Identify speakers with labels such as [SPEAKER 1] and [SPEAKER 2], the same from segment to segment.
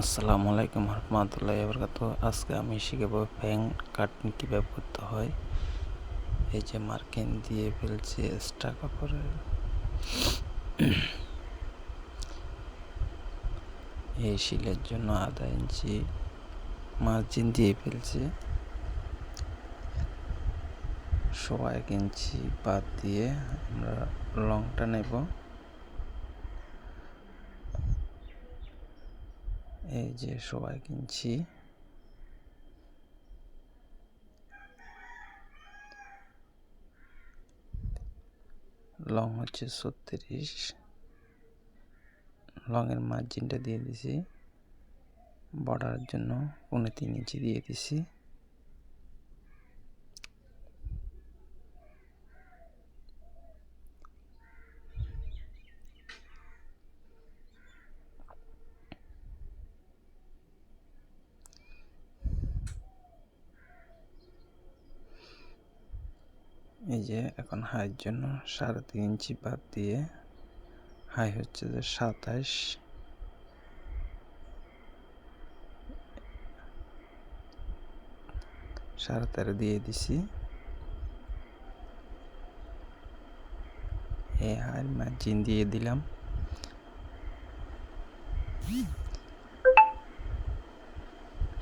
[SPEAKER 1] আসসালামু আলাইকুম রহমতুল্লাহি ওয়া বারাকাতুহু। আজকে আমি শিখাবো ফ্যান কাটিং কীভাবে করতে হয়। এই যে মার্কিং দিয়ে ফেলছি এক্সট্রা কাপড়ের। এই শিলের জন্য আধা ইঞ্চি মার্জিন দিয়ে ফেলছি। 1 ইঞ্চি বাদ দিয়ে আমরা লংটা নেব। এই যে 1 ইঞ্চি, লং হচ্ছে 36, লংয়ের মার্জিনটা দিয়ে দিছি। বর্ডারের জন্য 3.5 ইঞ্চি দিয়ে দিছি। এই যে এখন হাইয়ের জন্য 3.5 ইঞ্চি বাদ দিয়ে হাই হচ্ছে যে 27, 13.5 দিয়ে দিছি। এই হাইয়ের মার্জিন দিয়ে দিলাম।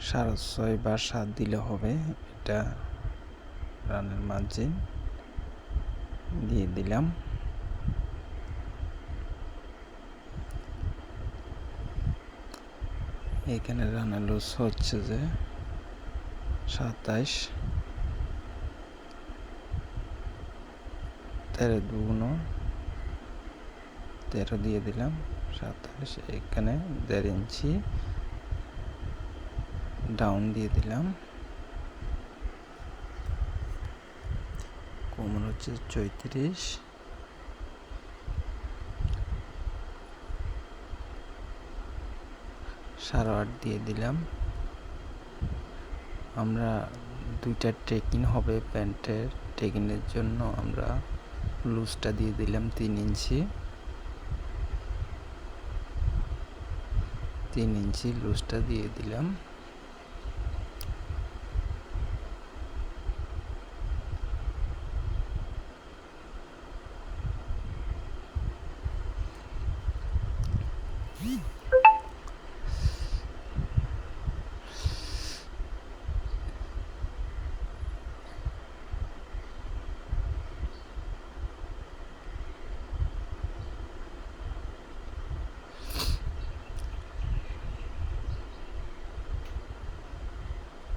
[SPEAKER 1] সাড়ে 6 বা 7 দিলে হবে। এটা রানের মার্জিন দিয়ে দিলাম। এখানে রানের লুজ হচ্ছে যে 27, 13 2 13 দিয়ে দিলাম। 27, এখানে 1.5 ইঞ্চি ডাউন দিয়ে দিলাম। কোমর হচ্ছে 34, 8.5 দিয়ে দিলাম। আমরা 2টা টেকিং হবে প্যান্টের। টেকিংয়ের জন্য আমরা লুজটা দিয়ে দিলাম 3 ইঞ্চি, 3 ইঞ্চি লুজটা দিয়ে দিলাম।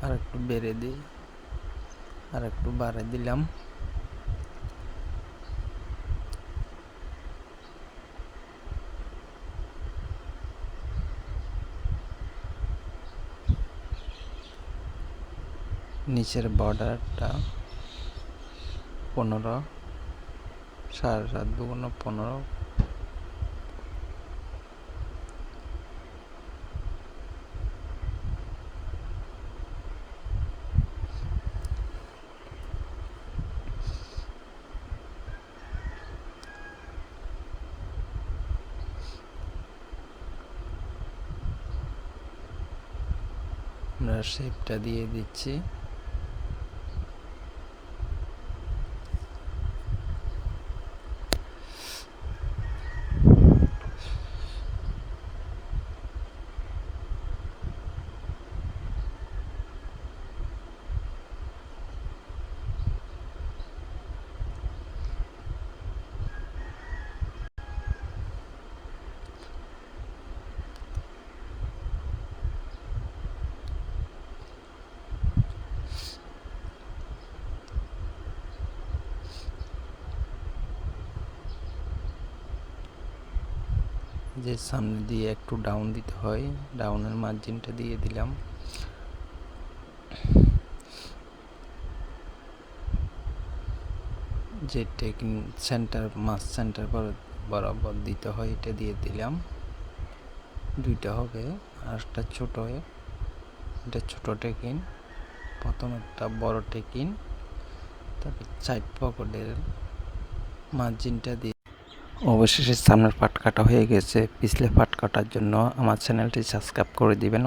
[SPEAKER 1] আর একটু বেড়ে দিই, আর একটু বাড়ে দিলাম। নিচের বর্ডারটা 15, 7.5 2 15। আমরা শেপটা দিয়ে দিচ্ছি। যে সামনে দিয়ে একটু ডাউন দিতে হয়, ডাউনের মার্জিনটা দিয়ে দিলাম। যে টেকিং সেন্টার মাছ সেন্টার বরাবর দিতে হয় এটা দিয়ে দিলাম। 2টা হবে, আর একটা ছোট, এটা ছোট টেকিং। প্রথম একটা বড় টেকিং, তারপর সাইড পকেটের মার্জিনটা দিয়ে অবশেষে সামনের পাট কাটা হয়ে গেছে। পিছলে পাট কাটার জন্য আমার চ্যানেলটি সাবস্ক্রাইব করে দিবেন।